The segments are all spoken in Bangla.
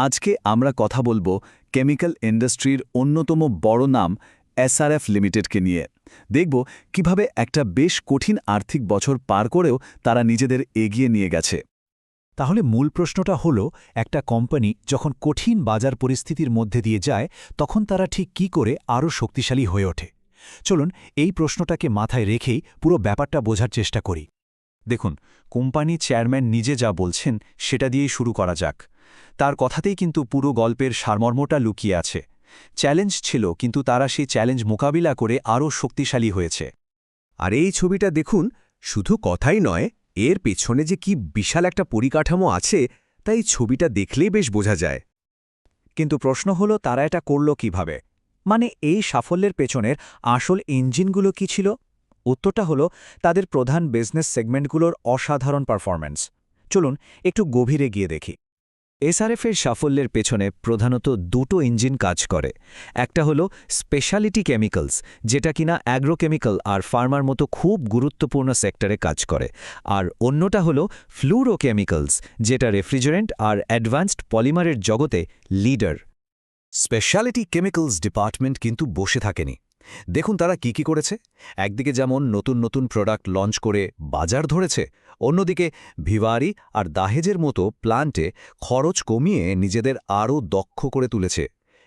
আজকে আমরা কথা বলবো কেমিক্যাল ইন্ডাস্ট্রির অন্যতম বড় নাম এসআরএফ লিমিটেডকে নিয়ে। দেখব কিভাবে একটা বেশ কঠিন আর্থিক বছর পার করেও তারা নিজেদের এগিয়ে নিয়ে গেছে। তাহলে মূল প্রশ্নটা হলো, একটা কোম্পানি যখন কঠিন বাজার পরিস্থিতির মধ্যে দিয়ে যায় তখন তারা ঠিক কী করে আরও শক্তিশালী হয়ে ওঠে। চলুন এই প্রশ্নটাকে মাথায় রেখেই পুরো ব্যাপারটা বোঝার চেষ্টা করি। দেখুন, কোম্পানি চেয়ারম্যান নিজে যা বলছেন সেটা দিয়েই শুরু করা যাক। তার কথাতেই কিন্তু পুরো গল্পের সারমর্মটা লুকিয়ে আছে। চ্যালেঞ্জ ছিল, কিন্তু তারা সেই চ্যালেঞ্জ মোকাবিলা করে আরও শক্তিশালী হয়েছে। আর এই ছবিটা দেখুন, শুধু কথাই নয়, এর পেছনে যে কি বিশাল একটা পরিকাঠামো আছে তা এই ছবিটা দেখলেই বেশ বোঝা যায়। কিন্তু প্রশ্ন হলো, তারা এটা করল কিভাবে? মানে এই সাফল্যের পেছনের আসল ইঞ্জিনগুলো কি ছিল? উত্তরটা হলো তাদের প্রধান বিজনেস সেগমেন্টগুলোর অসাধারণ পারফরম্যান্স। চলুন একটু গভীরে গিয়ে দেখি। এসআরএফের সাফল্যের পেছনে প্রধানত দুটো ইঞ্জিন কাজ করে। একটা হলো স্পেশালিটি কেমিক্যালস, যেটা কিনা অ্যাগ্রোকেমিক্যাল আর ফার্মার মতো খুব গুরুত্বপূর্ণ সেক্টরে কাজ করে। আর অন্যটা হলো ফ্লুরোকেমিক্যালস, যেটা রেফ্রিজারেন্ট আর অ্যাডভান্সড পলিমারের জগতে লিডার। স্পেশালিটি কেমিক্যালস ডিপার্টমেন্ট কিন্তু বসে থাকেনি। দেখুন তারা কি করেছে। একদিকে যেমন নতুন নতুন প্রোডাক্ট লঞ্চ করে বাজার ধরেছে, অন্যদিকে ভিওয়ারি আর দাহেজের মতো প্ল্যান্টে খরচ কমিয়ে নিজেদের আরও দক্ষ করে তুলেছে।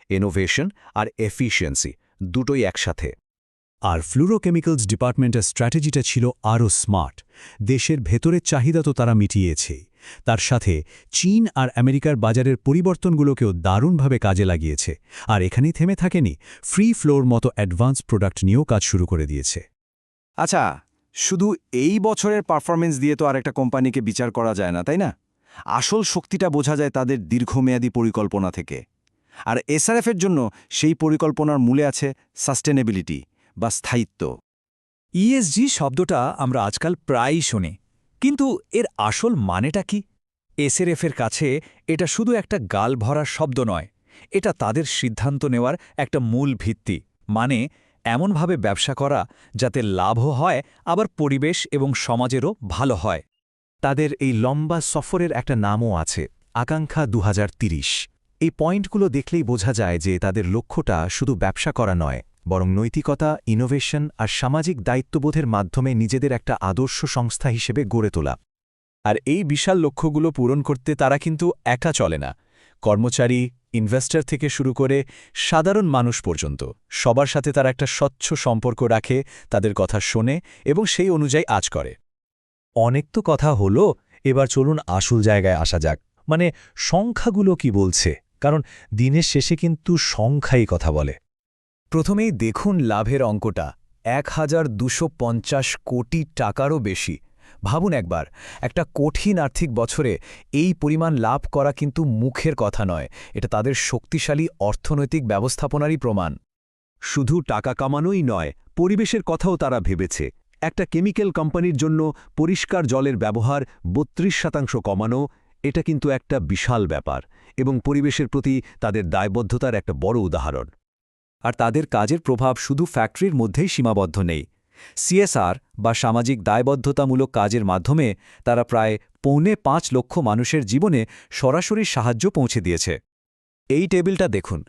ইনোভেশন আর এফিশিয়েন্সি দুটোই একসাথে। আর ফ্লুরোকেমিক্যালস ডিপার্টমেন্টের স্ট্র্যাটেজিটা ছিল আরও স্মার্ট। দেশের ভেতরের চাহিদা তো তারা মিটিয়েছেই, তার সাথে চীন আর আমেরিকার বাজারের পরিবর্তনগুলোকেও দারুণভাবে কাজে লাগিয়েছে। আর এখানেই থেমে থাকেনি, ফ্রি ফ্লোর মতো অ্যাডভান্স প্রোডাক্ট নিয়েও কাজ শুরু করে দিয়েছে। আচ্ছা, শুধু এই বছরের পারফরমেন্স দিয়ে তো আর একটা কোম্পানিকে বিচার করা যায় না, তাই না? আসল শক্তিটা বোঝা যায় তাদের দীর্ঘমেয়াদী পরিকল্পনা থেকে। আর এসআরএফের জন্য সেই পরিকল্পনার মূলে আছে সাস্টেনেবিলিটি বা স্থায়িত্ব। ইএসজি শব্দটা আমরা আজকাল প্রায়ই শুনি, কিন্তু এর আসল মানেটা কি? এসআরএফের কাছে এটা শুধু একটা গাল ভরার শব্দ নয়, এটা তাদের সিদ্ধান্ত নেওয়ার একটা মূল ভিত্তি। মানে এমনভাবে ব্যবসা করা যাতে লাভও হয়, আবার পরিবেশ এবং সমাজেরও ভালো হয়। তাদের এই লম্বা সফরের একটা নামও আছে, আকাঙ্ক্ষা ২০৩০। এই পয়েন্টগুলো দেখলেই বোঝা যায় যে তাদের লক্ষ্যটা শুধু ব্যবসা করা নয়, বরং নৈতিকতা, ইনোভেশন আর সামাজিক দায়িত্ববোধের মাধ্যমে নিজেদের একটা আদর্শ সংস্থা হিসেবে গড়ে তোলা। আর এই বিশাল লক্ষ্যগুলো পূরণ করতে তারা কিন্তু একা চলে না। কর্মচারী, ইনভেস্টর থেকে শুরু করে সাধারণ মানুষ পর্যন্ত সবার সাথে তারা একটা স্বচ্ছ সম্পর্ক রাখে, তাদের কথা শোনে এবং সেই অনুযায়ী আজ করে। অনেক তো কথা হলো, এবার চলুন আসল জায়গায় আসা যাক। মানে সংখ্যাগুলো কি বলছে, কারণ দিনের শেষে কিন্তু সংখ্যাই কথা বলে। প্রথমেই দেখুন লাভের অঙ্কটা, ১,২৫০ কোটি টাকারও বেশি। ভাবুন একবার, একটা কঠিন আর্থিক বছরে এই পরিমাণ লাভ করা কিন্তু মুখের কথা নয়, এটা তাদের শক্তিশালী অর্থনৈতিক ব্যবস্থাপনারই প্রমাণ। শুধু টাকা কামানোই নয়, পরিবেশের কথাও তারা ভেবেছে। একটা কেমিক্যাল কোম্পানির জন্য পরিষ্কার জলের ব্যবহার ৩২% কমানো, এটা কিন্তু একটা বিশাল ব্যাপার এবং পরিবেশের প্রতি তাদের দায়বদ্ধতার একটা বড় উদাহরণ। আর তাদের কাজের প্রভাব শুধু ফ্যাক্টরির মধ্যেই সীমাবদ্ধ নেই। সিএসআর বা সামাজিক দায়বদ্ধতামূলক কাজের মাধ্যমে তারা প্রায় ৫.৫ লক্ষ মানুষের জীবনে সরাসরি সাহায্য পৌঁছে দিয়েছে। এই টেবিলটা দেখুন,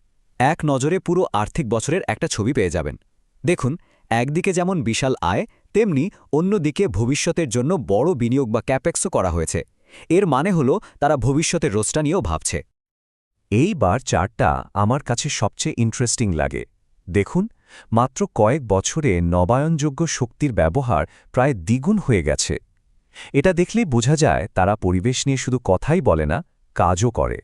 এক নজরে পুরো আর্থিক বছরের একটা ছবি পেয়ে যাবেন। দেখুন, একদিকে যেমন বিশাল আয়, তেমনি অন্যদিকে ভবিষ্যতের জন্য বড় বিনিয়োগ বা ক্যাপেক্সও করা হয়েছে। এর মানে হলো তারা ভবিষ্যতের রোজটা নিয়েও ভাবছে। এইবার চার্টটা আমার কাছে সবচেয়ে ইন্টারেস্টিং লাগে। দেখুন, মাত্র কয়েক বছরে নবায়নযোগ্য শক্তির ব্যবহার প্রায় দ্বিগুণ হয়ে গেছে। এটা দেখলেই বোঝা যায় তারা পরিবেশ নিয়ে শুধু কথাই বলে না, কাজও করে।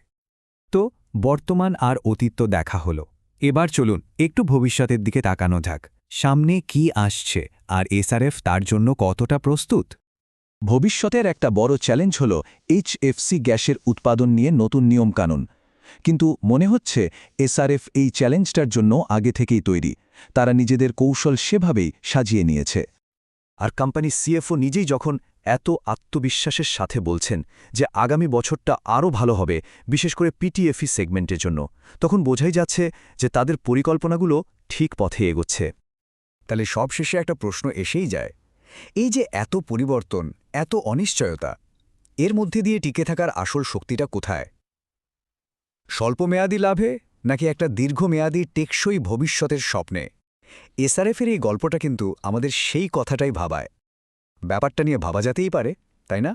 তো বর্তমান আর অতীত তো দেখা হলো, এবার চলুন একটু ভবিষ্যতের দিকে তাকানো যাক। সামনে কি আসছে আর এসআরএফ তার জন্য কতটা প্রস্তুত? ভবিষ্যতের একটা বড় চ্যালেঞ্জ হল এইচএফসি গ্যাসের উৎপাদন নিয়ে নতুন নিয়মকানুন। কিন্তু মনে হচ্ছে এসআরএফ এই চ্যালেঞ্জটার জন্য আগে থেকেই তৈরি। তারা নিজেদের কৌশল সেভাবেই সাজিয়ে নিয়েছে। আর কোম্পানি সিএফও নিজেই যখন এত আত্মবিশ্বাসের সাথে বলছেন যে আগামী বছরটা আরও ভালো হবে, বিশেষ করে পিটিএফই সেগমেন্টের জন্য, তখন বোঝাই যাচ্ছে যে তাদের পরিকল্পনাগুলো ঠিক পথে এগোচ্ছে। তাহলে সবশেষে একটা প্রশ্ন এসেই যায়, এই যে এত পরিবর্তন, এত অনিশ্চয়তা, এর মধ্যে দিয়ে টিকে থাকার আসল শক্তিটা কোথায়? স্বল্পমেয়াদী লাভে নাকি একটা দীর্ঘমেয়াদী টেকসই ভবিষ্যতের স্বপ্নে? এসআরএফের এই গল্পটা কিন্তু আমাদের সেই কথাটাই ভাবায়। ব্যাপারটা নিয়ে ভাবা যেতেই পারে, তাই না?